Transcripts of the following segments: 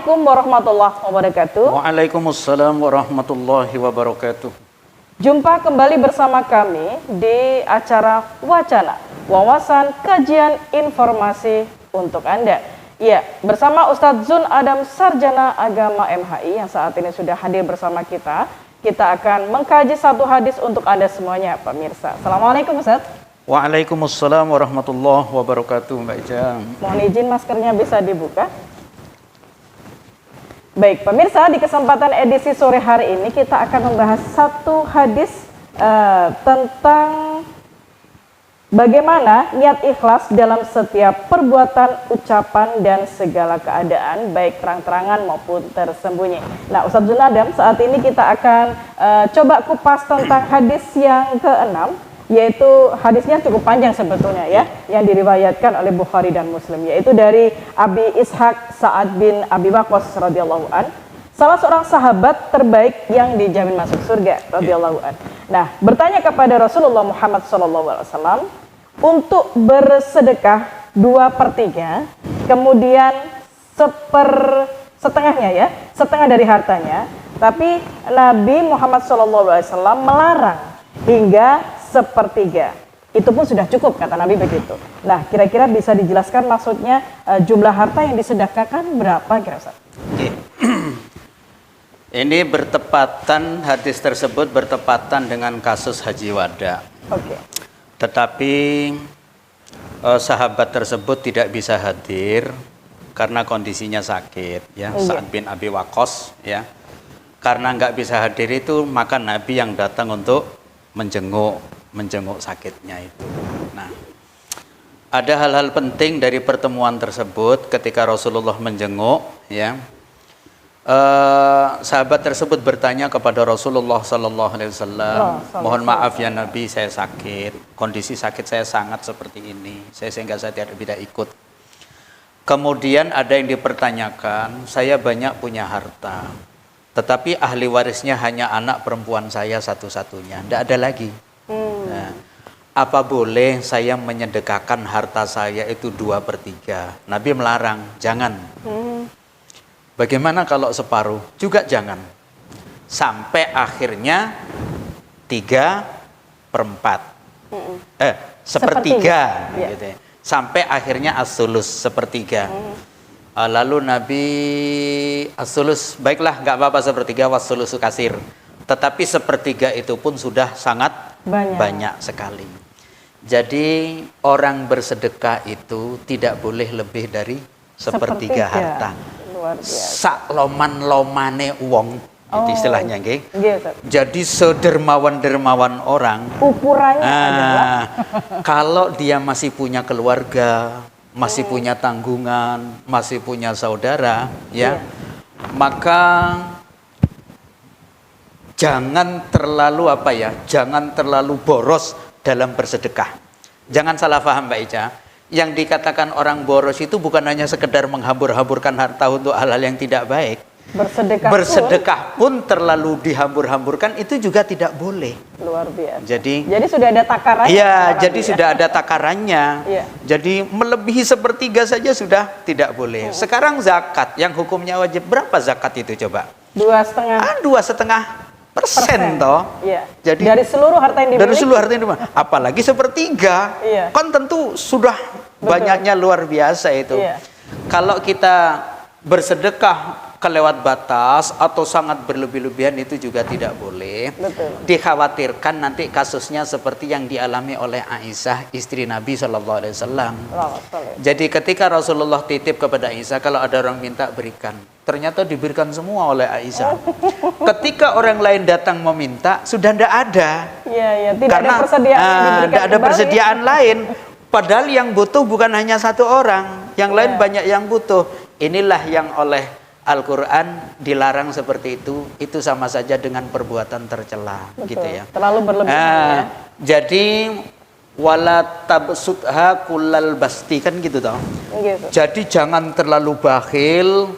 Assalamualaikum warahmatullahi wabarakatuh. Waalaikumsalam warahmatullahi wabarakatuh. Jumpa kembali bersama kami di acara Wacana, wawasan kajian informasi untuk Anda. Ya, bersama Ustadz Zun Adam, Sarjana Agama MHI yang saat ini sudah hadir bersama kita. Kita akan mengkaji satu hadis untuk Anda semuanya, pemirsa. Assalamualaikum Ustadz. Waalaikumsalam warahmatullahi wabarakatuh, Mbak Ijam. Mohon izin maskernya bisa dibuka. Baik, pemirsa, di kesempatan edisi sore hari ini kita akan membahas satu hadis tentang bagaimana niat ikhlas dalam setiap perbuatan, ucapan, dan segala keadaan, baik terang-terangan maupun tersembunyi. Nah, Ustadz Zun Adam, saat ini kita akan coba kupas tentang hadis yang ke-6, yaitu hadisnya cukup panjang sebetulnya ya, yang diriwayatkan oleh Bukhari dan Muslim, yaitu dari Abi Ishaq Sa'ad bin Abi Waqqas radhiyallahu an, salah seorang sahabat terbaik yang dijamin masuk surga radhiyallahu an. Nah, bertanya kepada Rasulullah Muhammad SAW untuk bersedekah 2/3, kemudian setengahnya ya, setengah dari hartanya, tapi Nabi Muhammad SAW melarang hingga 1/3. Itu pun sudah cukup, kata Nabi begitu. Nah, kira-kira bisa dijelaskan maksudnya jumlah harta yang disedekahkan berapa kira Ustaz? Ini bertepatan, hadis tersebut bertepatan dengan kasus Haji Wada. Oke. Tetapi sahabat tersebut tidak bisa hadir karena kondisinya sakit, ya. Sa'ad bin Abi Waqqas, ya. Karena nggak bisa hadir itu, maka Nabi yang datang untuk menjenguk sakitnya itu. Nah, ada hal-hal penting dari pertemuan tersebut ketika Rasulullah menjenguk, ya. Sahabat tersebut bertanya kepada Rasulullah Sallallahu Alaihi Wasallam, mohon maaf ya Nabi, saya sakit, kondisi sakit saya sangat seperti ini, sehingga saya tidak bisa ikut. Kemudian ada yang dipertanyakan, saya banyak punya harta, tetapi ahli warisnya hanya anak perempuan saya satu-satunya, tidak ada lagi. Nah, apa boleh saya menyedekahkan harta saya itu 2/3? Nabi melarang, jangan. Bagaimana kalau separuh? Juga jangan. Sampai akhirnya 3/4. Sepertiga. Gitu. Sampai akhirnya as-sulus, 1/3. Lalu Nabi as-sulus, baiklah nggak apa-apa 1/3, was-sulusu kasir. Tetapi 1/3 itu pun sudah sangat banyak sekali. Jadi orang bersedekah itu tidak boleh lebih dari 1/3 harta. Sak loman-lomane wong, itu istilahnya nggih. Jadi sedermawan-dermawan orang, ukurannya adalah kalau dia masih punya keluarga, masih punya tanggungan, masih punya saudara, ya, maka jangan terlalu jangan terlalu boros dalam bersedekah. Jangan salah paham Mbak Ica. Yang dikatakan orang boros itu bukan hanya sekedar menghambur-hamburkan harta untuk hal-hal yang tidak baik. Bersedekah pun terlalu dihambur-hamburkan itu juga tidak boleh. Luar biasa. Jadi sudah ada takarannya. Iya, jadi sudah ada takarannya. Jadi melebihi 1/3 saja sudah tidak boleh. Sekarang zakat yang hukumnya wajib, berapa zakat itu coba? 2,5%. toh. Jadi dari seluruh harta yang dimiliki. Apalagi 1/3. Kan tentu sudah banyaknya luar biasa itu. Kalau kita bersedekah kelewat batas atau sangat berlebih-lebihan itu juga tidak boleh. Dikhawatirkan nanti kasusnya seperti yang dialami oleh Aisyah, istri Nabi Shallallahu Alaihi Wasallam. Jadi ketika Rasulullah titip kepada Aisyah, kalau ada orang minta berikan, ternyata diberikan semua oleh Aisyah. Ketika orang lain datang meminta, sudah tidak ada. Karena tidak ada persediaan lain. Padahal yang butuh bukan hanya satu orang, yang lain banyak yang butuh. Inilah yang oleh Al-Quran dilarang seperti itu sama saja dengan perbuatan tercela. Gitu ya. Terlalu berlebihan. Jadi wala tabsutha kullal basti, kan gitu toh. Jadi jangan terlalu bakhil,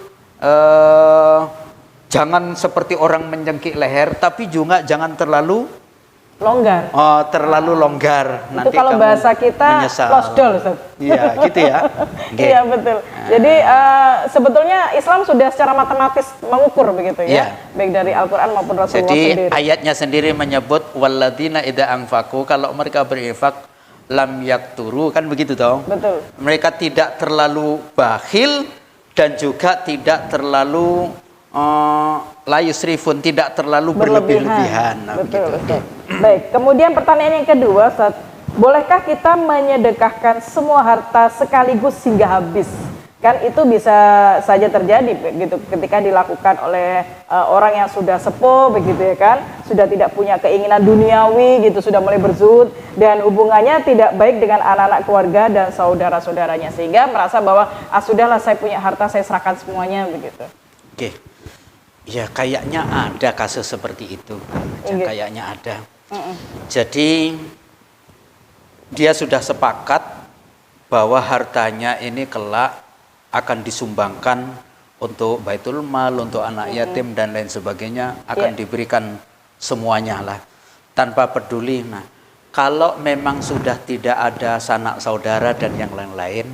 jangan seperti orang menyengkik leher, tapi juga jangan terlalu longgar. Oh, terlalu longgar. Itu nanti kalau bahasa kita losdol, Ustaz. Iya, gitu ya. Iya, betul. Jadi sebetulnya Islam sudah secara matematis mengukur begitu ya. Baik dari Al-Qur'an maupun Rasulullah sendiri. Jadi ayatnya sendiri menyebut walladzina idza anfaqu, kalau mereka berinfak lam yakturu, kan begitu toh? Betul. Mereka tidak terlalu bakhil dan juga tidak terlalu la yusrifun, tidak terlalu berlebih-lebihan. Nah, betul, betul. Baik, kemudian pertanyaan yang kedua, Ustaz, bolehkah kita menyedekahkan semua harta sekaligus hingga habis? Kan itu bisa saja terjadi begitu ketika dilakukan oleh orang yang sudah sepuh begitu ya kan, sudah tidak punya keinginan duniawi gitu, sudah mulai berzuhud dan hubungannya tidak baik dengan anak-anak keluarga dan saudara-saudaranya, sehingga merasa bahwa sudahlah saya punya harta, saya serahkan semuanya begitu. Oke. Ya kayaknya ada kasus seperti itu. Ya, kayaknya ada. Jadi dia sudah sepakat bahwa hartanya ini kelak akan disumbangkan untuk baitul mal, untuk anak yatim dan lain sebagainya, akan diberikan semuanya lah, tanpa peduli. Nah, kalau memang sudah tidak ada sanak saudara dan yang lain-lain,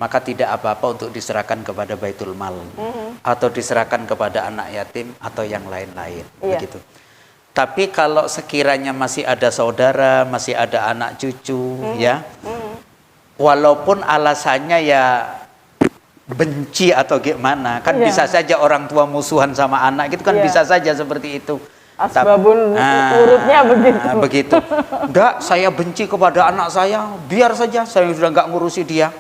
maka tidak apa-apa untuk diserahkan kepada baitul mal, atau diserahkan kepada anak yatim atau yang lain-lain, begitu. Tapi kalau sekiranya masih ada saudara, masih ada anak cucu, ya, walaupun alasannya ya benci atau gimana, kan bisa saja orang tua musuhan sama anak gitu kan, bisa saja seperti itu. Asbabun urutnya begitu. Enggak, saya benci kepada anak saya, biar saja, saya sudah enggak ngurusi dia.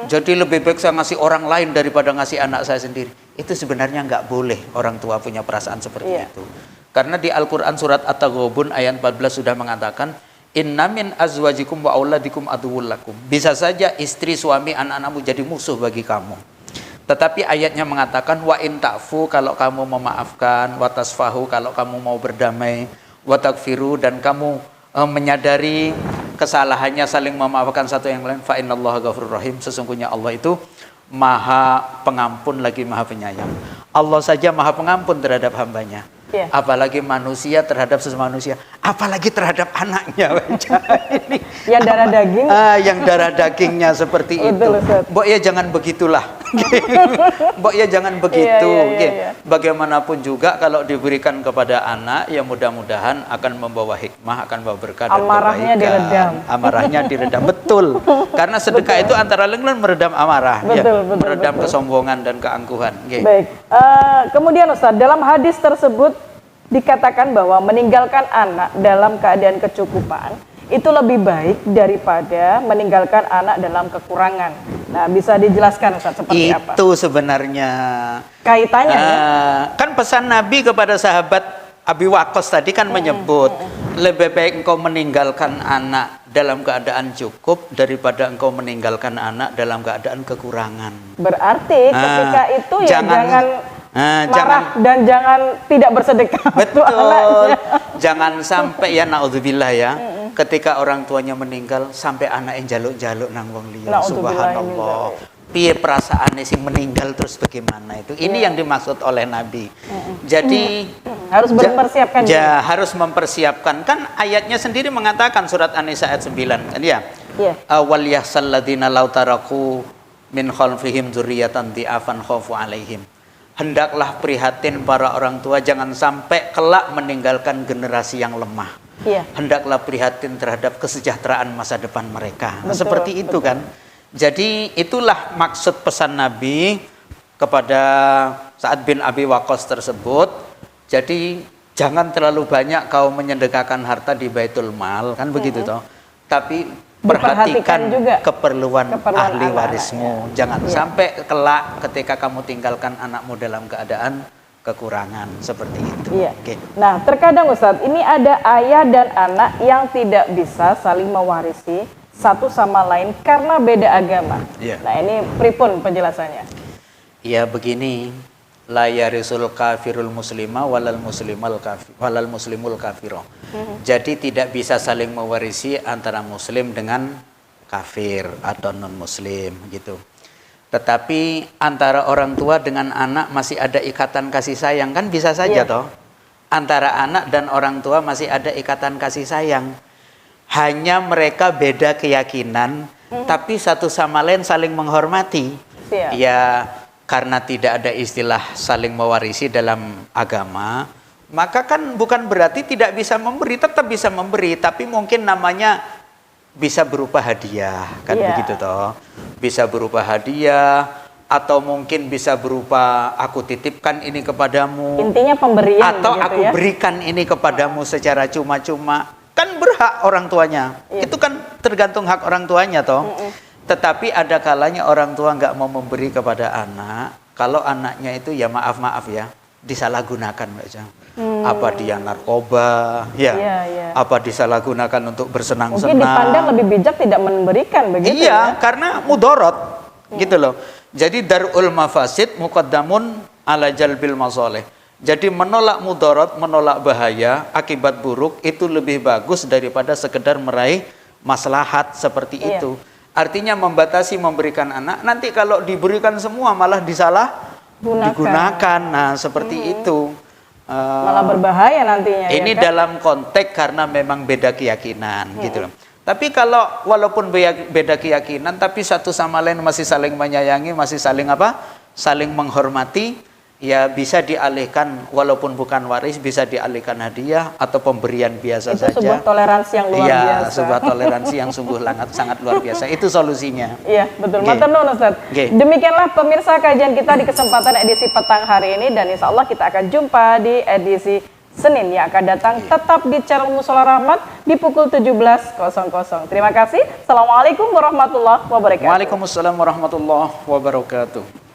Jadi lebih baik saya ngasih orang lain daripada ngasih anak saya sendiri. Itu sebenarnya enggak boleh orang tua punya perasaan seperti itu. Karena di Al-Quran surat At-Taghabun ayat 14 sudah mengatakan, inna min azwajikum wa auladikum aduwwul lakum. Bisa saja istri, suami, anak-anakmu jadi musuh bagi kamu. Tetapi ayatnya mengatakan wa in ta'fu, kalau kamu memaafkan, wa tasfahu, kalau kamu mau berdamai, wa takfiru, dan kamu menyadari kesalahannya, saling memaafkan satu yang lain, fa innallaha ghafurur rahim, sesungguhnya Allah itu Maha Pengampun lagi Maha Penyayang. Allah saja Maha Pengampun terhadap hambanya. Apalagi manusia terhadap sesama manusia, apalagi terhadap anaknya. Ini yang darah daging, yang darah dagingnya seperti itu. Mbok ya jangan begitulah. Mbok ya jangan begitu. Bagaimanapun juga kalau diberikan kepada anak, ya mudah-mudahan akan membawa hikmah, akan membawa berkah dan amarahnya kebaikan. Diredam. Amarahnya diredam, betul. Karena sedekah itu antara lain meredam amarah, meredam kesombongan dan keangkuhan. Baik. Kemudian Ustaz, dalam hadis tersebut dikatakan bahwa meninggalkan anak dalam keadaan kecukupan itu lebih baik daripada meninggalkan anak dalam kekurangan. Nah, bisa dijelaskan Ustaz seperti apa? Itu sebenarnya kaitannya. Kan pesan Nabi kepada sahabat Abi Waqqas tadi kan menyebut lebih baik engkau meninggalkan anak dalam keadaan cukup daripada engkau meninggalkan anak dalam keadaan kekurangan. Berarti ketika itu ya jangan marah dan jangan tidak bersedekah. Betul. Jangan sampai ya naudzubillah ya, ketika orang tuanya meninggal sampai anak yang jaluk-jaluk nang wong liya. Subhanallah. Piye perasaannya sih meninggal terus bagaimana itu? Ini yang dimaksud oleh Nabi. Jadi harus mempersiapkan. Harus mempersiapkan. Kan ayatnya sendiri mengatakan surat An-Nisa ayat 9 kan ya. Wal yahsal ladzina law taraku min khalfihim dzurriyyatan dhi'afan khafu 'alaihim. Hendaklah prihatin para orang tua, jangan sampai kelak meninggalkan generasi yang lemah. Hendaklah prihatin terhadap kesejahteraan masa depan mereka. Seperti itu kan. Jadi itulah maksud pesan Nabi kepada Sa'ad bin Abi Waqqas tersebut. Jadi jangan terlalu banyak kau menyedekahkan harta di Baitul Mal, kan begitu toh. Tapi perhatikan juga keperluan ahli warismu. Jangan sampai kelak ketika kamu tinggalkan anakmu dalam keadaan kekurangan seperti itu. Nah, terkadang Ustadz, ini ada ayah dan anak yang tidak bisa saling mewarisi satu sama lain karena beda agama. Nah, ini pripun penjelasannya? Ya begini, la yarisul kafirul muslima walal muslimul kafiro. Jadi tidak bisa saling mewarisi antara muslim dengan kafir atau non muslim gitu. Tetapi antara orang tua dengan anak masih ada ikatan kasih sayang, kan bisa saja toh. antara anak dan orang tua masih ada ikatan kasih sayang. Hanya mereka beda keyakinan, tapi satu sama lain saling menghormati. Siap. Ya, karena tidak ada istilah saling mewarisi dalam agama, maka kan bukan berarti tidak bisa memberi, tetap bisa memberi, tapi mungkin namanya bisa berupa hadiah, kan begitu toh. Bisa berupa hadiah, atau mungkin bisa berupa aku titipkan ini kepadamu. Intinya pemberian. Atau aku berikan ini kepadamu secara cuma-cuma. Kan berhak orang tuanya. Itu kan tergantung hak orang tuanya toh. Tetapi ada kalanya orang tua nggak mau memberi kepada anak. Kalau anaknya itu ya maaf ya, disalahgunakan Mbak Jang. Apa dia narkoba, apa disalahgunakan untuk bersenang-senang. Mungkin dipandang lebih bijak tidak memberikan begitu. Iya, karena mudorot, gitu loh. Jadi darul mafasid muqaddamun ala jalbil masoleh. Jadi menolak mudorot, menolak bahaya, akibat buruk itu lebih bagus daripada sekedar meraih maslahat seperti itu. Artinya membatasi memberikan anak, nanti kalau diberikan semua malah digunakan. Nah, seperti itu. Malah berbahaya nantinya. Ini ya kan? Dalam konteks karena memang beda keyakinan, gitu loh. Tapi kalau walaupun beda keyakinan, tapi satu sama lain masih saling menyayangi, masih saling saling menghormati, ya bisa dialihkan, walaupun bukan waris, bisa dialihkan hadiah atau pemberian biasa saja. Itu sebuah toleransi yang luar biasa. Sebuah toleransi yang sungguh sangat luar biasa. Itu solusinya. Iya, betul. Matur nuwun Ustaz. Demikianlah pemirsa kajian kita di kesempatan edisi petang hari ini, dan insya Allah kita akan jumpa di edisi Senin yang akan datang. Tetap di channel Mushola Rahmat di pukul 17.00. Terima kasih. Assalamualaikum warahmatullahi wabarakatuh. Waalaikumsalam warahmatullahi wabarakatuh.